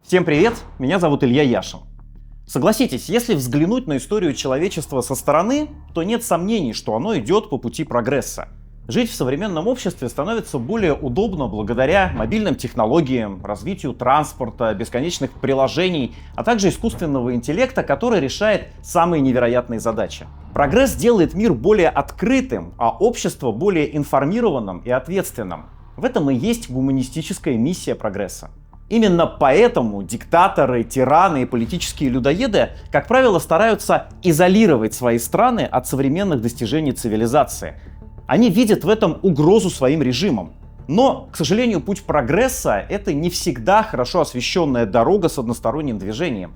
Всем привет, меня зовут Илья Яшин. Согласитесь, если взглянуть на историю человечества со стороны, то нет сомнений, что оно идет по пути прогресса. Жить в современном обществе становится более удобно благодаря мобильным технологиям, развитию транспорта, бесконечных приложений, а также искусственного интеллекта, который решает самые невероятные задачи. Прогресс делает мир более открытым, а общество более информированным и ответственным. В этом и есть гуманистическая миссия прогресса. Именно поэтому диктаторы, тираны и политические людоеды, как правило, стараются изолировать свои страны от современных достижений цивилизации. Они видят в этом угрозу своим режимам. Но, к сожалению, путь прогресса — это не всегда хорошо освещенная дорога с односторонним движением.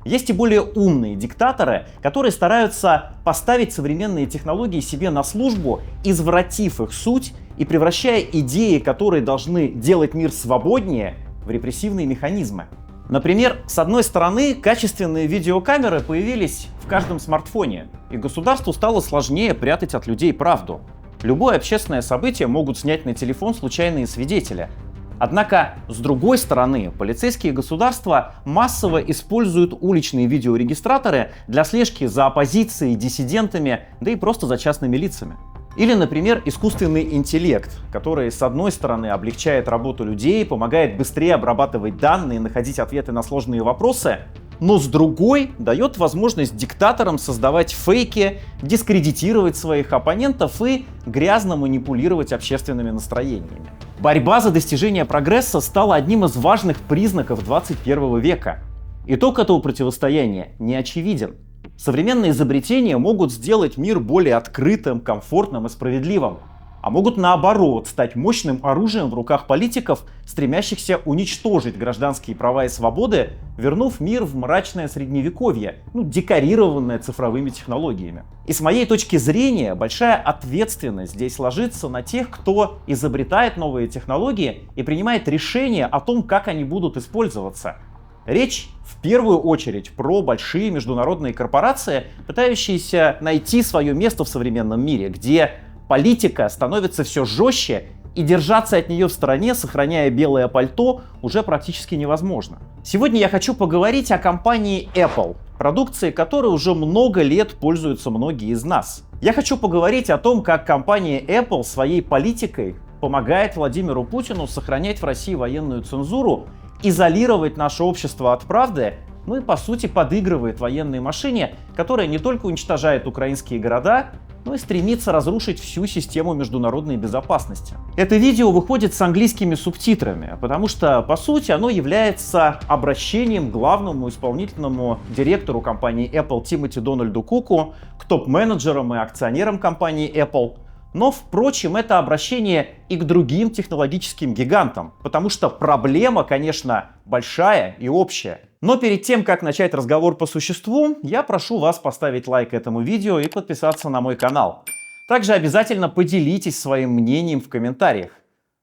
Есть и более умные диктаторы, которые стараются поставить современные технологии себе на службу, извратив их суть и превращая идеи, которые должны делать мир свободнее, в репрессивные механизмы. Например, с одной стороны, качественные видеокамеры появились в каждом смартфоне, и государству стало сложнее прятать от людей правду. Любое общественное событие могут снять на телефон случайные свидетели. Однако, с другой стороны, полицейские государства массово используют уличные видеорегистраторы для слежки за оппозицией, диссидентами, да и просто за частными лицами. Или, например, искусственный интеллект, который, с одной стороны, облегчает работу людей, помогает быстрее обрабатывать данные, находить ответы на сложные вопросы, но с другой дает возможность диктаторам создавать фейки, дискредитировать своих оппонентов и грязно манипулировать общественными настроениями. Борьба за достижение прогресса стала одним из важных признаков 21 века. Итог этого противостояния не очевиден. Современные изобретения могут сделать мир более открытым, комфортным и справедливым, а могут наоборот стать мощным оружием в руках политиков, стремящихся уничтожить гражданские права и свободы, вернув мир в мрачное средневековье, декорированное цифровыми технологиями. И с моей точки зрения, большая ответственность здесь ложится на тех, кто изобретает новые технологии и принимает решения о том, как они будут использоваться. Речь в первую очередь про большие международные корпорации, пытающиеся найти свое место в современном мире, где политика становится все жестче, и держаться от нее в стороне, сохраняя белое пальто, уже практически невозможно. Сегодня я хочу поговорить о компании Apple, продукцией которой уже много лет пользуются многие из нас. Я хочу поговорить о том, как компания Apple своей политикой помогает Владимиру Путину сохранять в России военную цензуру, изолировать наше общество от правды, и по сути подыгрывает военной машине, которая не только уничтожает украинские города, но и стремится разрушить всю систему международной безопасности. Это видео выходит с английскими субтитрами, потому что, по сути, оно является обращением к главному исполнительному директору компании Apple Тимоти Дональду Куку, к топ-менеджерам и акционерам компании Apple. Но, впрочем, это обращение и к другим технологическим гигантам, потому что проблема, конечно, большая и общая. Но перед тем, как начать разговор по существу, я прошу вас поставить лайк этому видео и подписаться на мой канал. Также обязательно поделитесь своим мнением в комментариях.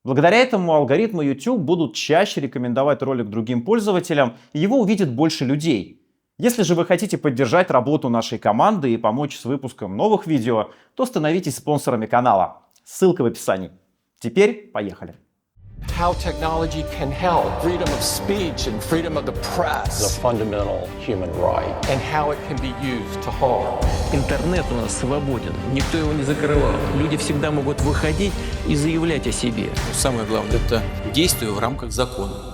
Благодаря этому алгоритмы YouTube будут чаще рекомендовать ролик другим пользователям, и его увидит больше людей. Если же вы хотите поддержать работу нашей команды и помочь с выпуском новых видео, то становитесь спонсорами канала. Ссылка в описании. Теперь поехали. How technology can help freedom of speech and freedom of the press. It's a fundamental human right. And how it can be used to harm. Интернет у нас свободен, никто его не закрывал. Люди всегда могут выходить и заявлять о себе. Самое главное — это действие в рамках закона.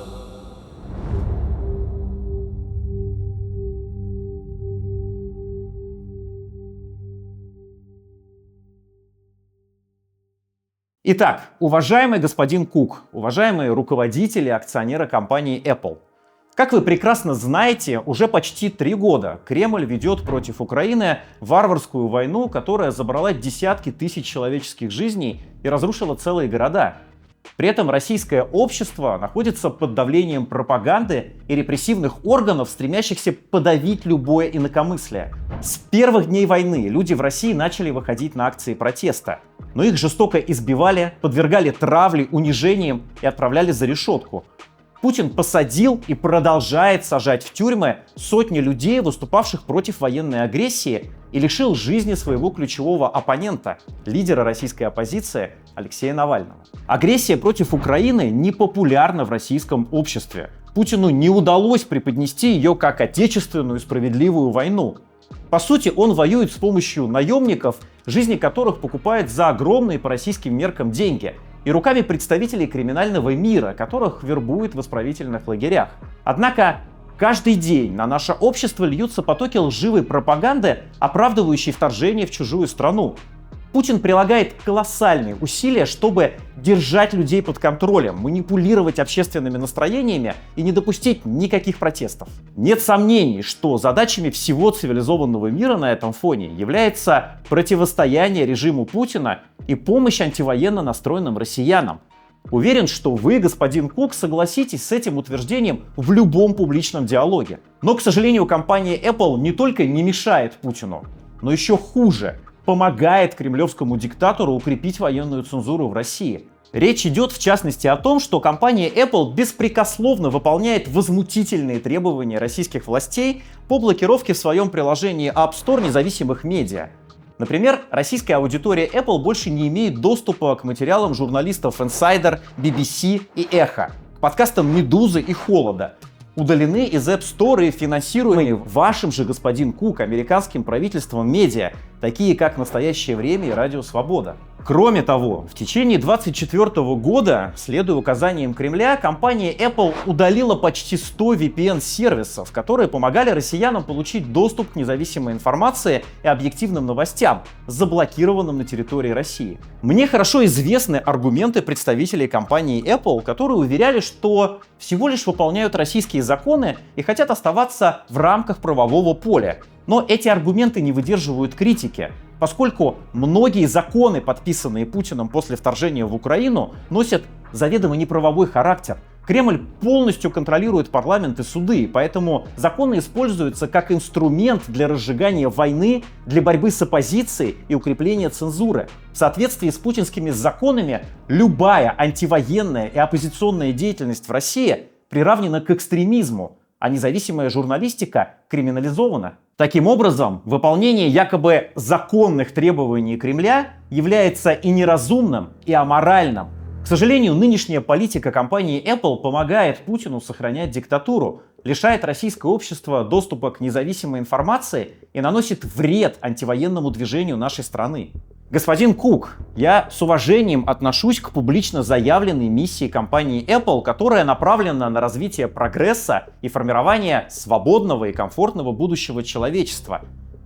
Итак, уважаемый господин Кук, уважаемые руководители и акционеры компании Apple. Как вы прекрасно знаете, уже почти 3 года Кремль ведет против Украины варварскую войну, которая забрала десятки тысяч человеческих жизней и разрушила целые города. При этом российское общество находится под давлением пропаганды и репрессивных органов, стремящихся подавить любое инакомыслие. С первых дней войны люди в России начали выходить на акции протеста, но их жестоко избивали, подвергали травле, унижениям и отправляли за решетку. Путин посадил и продолжает сажать в тюрьмы сотни людей, выступавших против военной агрессии, и лишил жизни своего ключевого оппонента, лидера российской оппозиции Алексея Навального. Агрессия против Украины не популярна в российском обществе. Путину не удалось преподнести ее как отечественную справедливую войну. По сути, он воюет с помощью наемников, жизни которых покупает за огромные по российским меркам деньги, и руками представителей криминального мира, которых вербует в исправительных лагерях. Однако каждый день на наше общество льются потоки лживой пропаганды, оправдывающей вторжение в чужую страну. Путин прилагает колоссальные усилия, чтобы держать людей под контролем, манипулировать общественными настроениями и не допустить никаких протестов. Нет сомнений, что задачами всего цивилизованного мира на этом фоне является противостояние режиму Путина и помощь антивоенно настроенным россиянам. Уверен, что вы, господин Кук, согласитесь с этим утверждением в любом публичном диалоге. Но, к сожалению, компания Apple не только не мешает Путину, но еще хуже – помогает кремлевскому диктатору укрепить военную цензуру в России. Речь идет в частности о том, что компания Apple беспрекословно выполняет возмутительные требования российских властей по блокировке в своем приложении App Store независимых медиа. Например, российская аудитория Apple больше не имеет доступа к материалам журналистов Insider, BBC и Эхо, к подкастам «Медузы» и «Холода». Удалены из App Store и финансируемые вашим же, господин Кук, американским правительством медиа, такие как «В настоящее время» и «Радио Свобода». Кроме того, в течение 2024 года, следуя указаниям Кремля, компания Apple удалила почти 100 VPN-сервисов, которые помогали россиянам получить доступ к независимой информации и объективным новостям, заблокированным на территории России. Мне хорошо известны аргументы представителей компании Apple, которые уверяли, что всего лишь выполняют российские законы и хотят оставаться в рамках правового поля. Но эти аргументы не выдерживают критики, поскольку многие законы, подписанные Путиным после вторжения в Украину, носят заведомо неправовой характер. Кремль полностью контролирует парламент и суды, поэтому законы используются как инструмент для разжигания войны, для борьбы с оппозицией и укрепления цензуры. В соответствии с путинскими законами, любая антивоенная и оппозиционная деятельность в России приравнена к экстремизму, а независимая журналистика криминализована. Таким образом, выполнение якобы законных требований Кремля является и неразумным, и аморальным. К сожалению, нынешняя политика компании Apple помогает Путину сохранять диктатуру, лишает российское общество доступа к независимой информации и наносит вред антивоенному движению нашей страны. Господин Кук, я с уважением отношусь к публично заявленной миссии компании Apple, которая направлена на развитие прогресса и формирование свободного и комфортного будущего человечества.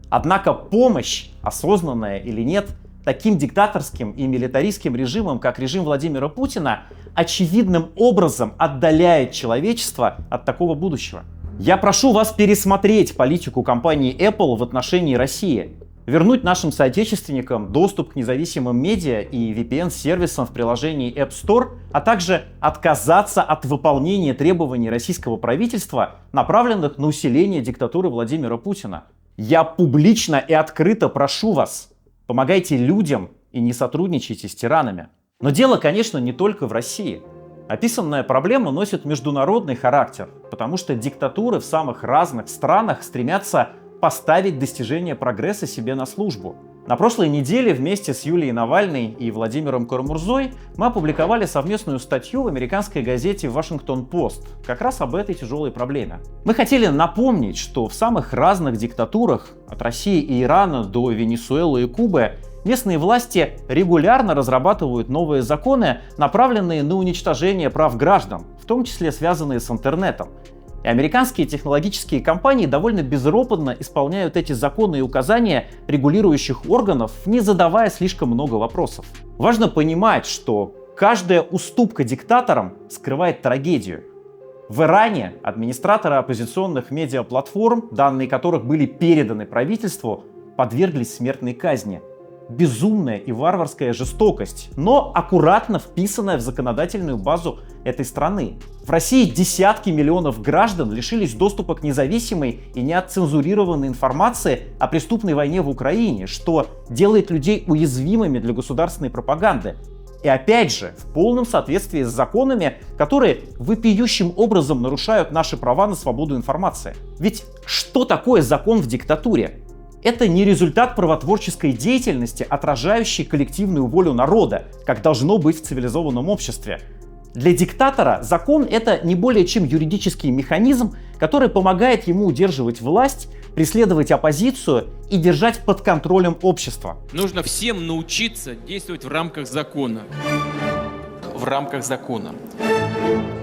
Однако помощь, осознанная или нет, таким диктаторским и милитаристским режимам, как режим Владимира Путина, очевидным образом отдаляет человечество от такого будущего. Я прошу вас пересмотреть политику компании Apple в отношении России. Вернуть нашим соотечественникам доступ к независимым медиа и VPN-сервисам в приложении App Store, а также отказаться от выполнения требований российского правительства, направленных на усиление диктатуры Владимира Путина. Я публично и открыто прошу вас, помогайте людям и не сотрудничайте с тиранами. Но дело, конечно, не только в России. Описанная проблема носит международный характер, потому что диктатуры в самых разных странах стремятся поставить достижение прогресса себе на службу. На прошлой неделе вместе с Юлией Навальной и Владимиром Карамурзой мы опубликовали совместную статью в американской газете Washington Post как раз об этой тяжелой проблеме. Мы хотели напомнить, что в самых разных диктатурах, от России и Ирана до Венесуэлы и Кубы, местные власти регулярно разрабатывают новые законы, направленные на уничтожение прав граждан, в том числе связанные с интернетом. И американские технологические компании довольно безропотно исполняют эти законы и указания регулирующих органов, не задавая слишком много вопросов. Важно понимать, что каждая уступка диктаторам скрывает трагедию. В Иране администраторы оппозиционных медиаплатформ, данные которых были переданы правительству, подверглись смертной казни. Безумная и варварская жестокость, но аккуратно вписанная в законодательную базу этой страны. В России десятки миллионов граждан лишились доступа к независимой и неотцензурированной информации о преступной войне в Украине, что делает людей уязвимыми для государственной пропаганды. И опять же, в полном соответствии с законами, которые вопиющим образом нарушают наши права на свободу информации. Ведь что такое закон в диктатуре? Это не результат правотворческой деятельности, отражающей коллективную волю народа, как должно быть в цивилизованном обществе. Для диктатора закон — это не более чем юридический механизм, который помогает ему удерживать власть, преследовать оппозицию и держать под контролем общество. Нужно всем научиться действовать в рамках закона. В рамках закона.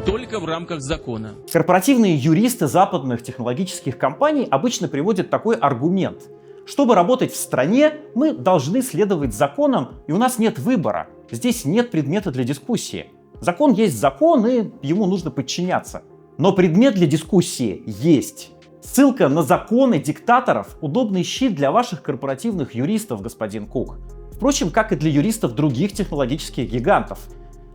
Только в рамках закона. Корпоративные юристы западных технологических компаний обычно приводят такой аргумент. Чтобы работать в стране, мы должны следовать законам, и у нас нет выбора. Здесь нет предмета для дискуссии. Закон есть закон, и ему нужно подчиняться. Но предмет для дискуссии есть. Ссылка на законы диктаторов — удобный щит для ваших корпоративных юристов, господин Кук. Впрочем, как и для юристов других технологических гигантов.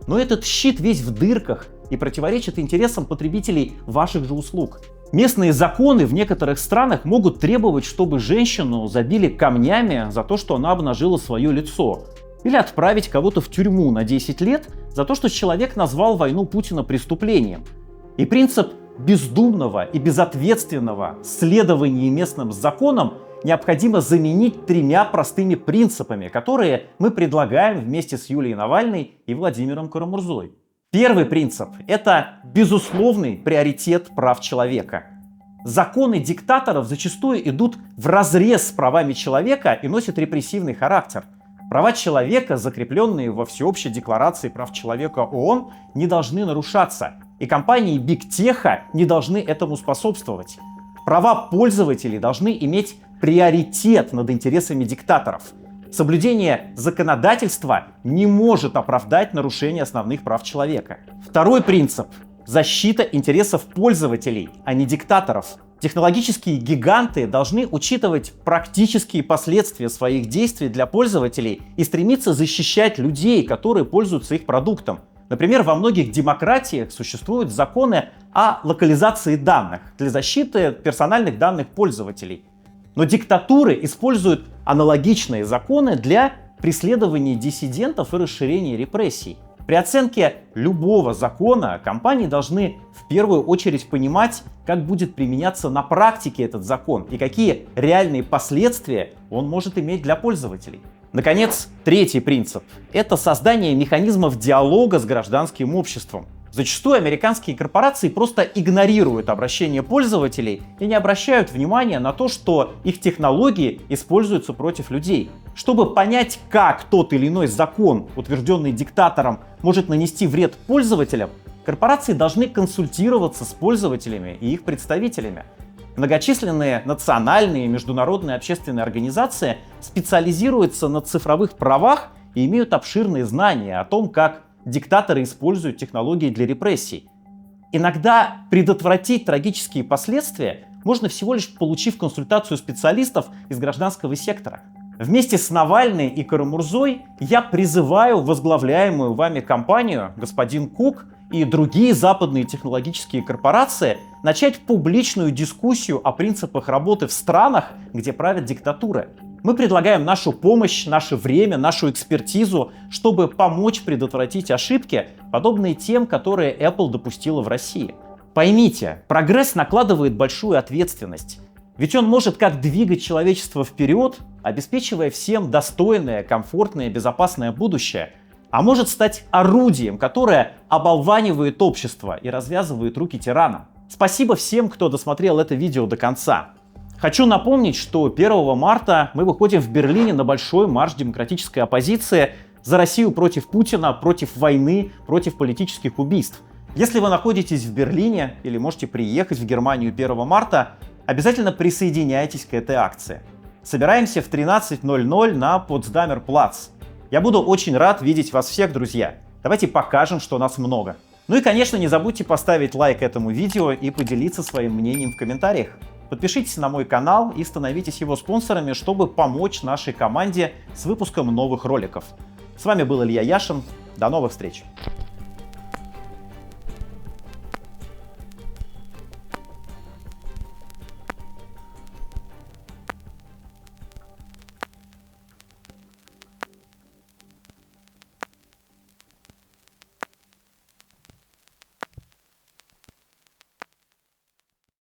Но этот щит весь в дырках и противоречит интересам потребителей ваших же услуг. Местные законы в некоторых странах могут требовать, чтобы женщину забили камнями за то, что она обнажила свое лицо. Или отправить кого-то в тюрьму на 10 лет за то, что человек назвал войну Путина преступлением. И принцип бездумного и безответственного следования местным законам необходимо заменить 3 простыми принципами, которые мы предлагаем вместе с Юлией Навальной и Владимиром Карамурзой. Первый принцип — это безусловный приоритет прав человека. Законы диктаторов зачастую идут вразрез с правами человека и носят репрессивный характер. Права человека, закрепленные во Всеобщей декларации прав человека ООН, не должны нарушаться, и компании бигтеха не должны этому способствовать. Права пользователей должны иметь приоритет над интересами диктаторов. Соблюдение законодательства не может оправдать нарушение основных прав человека. Второй принцип — защита интересов пользователей, а не диктаторов. Технологические гиганты должны учитывать практические последствия своих действий для пользователей и стремиться защищать людей, которые пользуются их продуктом. Например, во многих демократиях существуют законы о локализации данных для защиты персональных данных пользователей. Но диктатуры используют аналогичные законы для преследования диссидентов и расширения репрессий. При оценке любого закона компании должны в первую очередь понимать, как будет применяться на практике этот закон и какие реальные последствия он может иметь для пользователей. Наконец, третий принцип — это создание механизмов диалога с гражданским обществом. Зачастую американские корпорации просто игнорируют обращение пользователей и не обращают внимания на то, что их технологии используются против людей. Чтобы понять, как тот или иной закон, утвержденный диктатором, может нанести вред пользователям, корпорации должны консультироваться с пользователями и их представителями. Многочисленные национальные и международные общественные организации специализируются на цифровых правах и имеют обширные знания о том, как диктаторы используют технологии для репрессий. Иногда предотвратить трагические последствия можно всего лишь получив консультацию специалистов из гражданского сектора. Вместе с Навальной и Карамурзой я призываю возглавляемую вами компанию, господин Кук, и другие западные технологические корпорации начать публичную дискуссию о принципах работы в странах, где правят диктатуры. Мы предлагаем нашу помощь, наше время, нашу экспертизу, чтобы помочь предотвратить ошибки, подобные тем, которые Apple допустила в России. Поймите, прогресс накладывает большую ответственность. Ведь он может как двигать человечество вперед, обеспечивая всем достойное, комфортное, безопасное будущее, а может стать орудием, которое оболванивает общество и развязывает руки тиранам. Спасибо всем, кто досмотрел это видео до конца. Хочу напомнить, что 1 марта мы выходим в Берлине на большой марш демократической оппозиции за Россию против Путина, против войны, против политических убийств. Если вы находитесь в Берлине или можете приехать в Германию 1 марта, обязательно присоединяйтесь к этой акции. Собираемся в 13:00 на Потсдамер-плац. Я буду очень рад видеть вас всех, друзья. Давайте покажем, что нас много. Ну и, конечно, не забудьте поставить лайк этому видео и поделиться своим мнением в комментариях. Подпишитесь на мой канал и становитесь его спонсорами, чтобы помочь нашей команде с выпуском новых роликов. С вами был Илья Яшин. До новых встреч!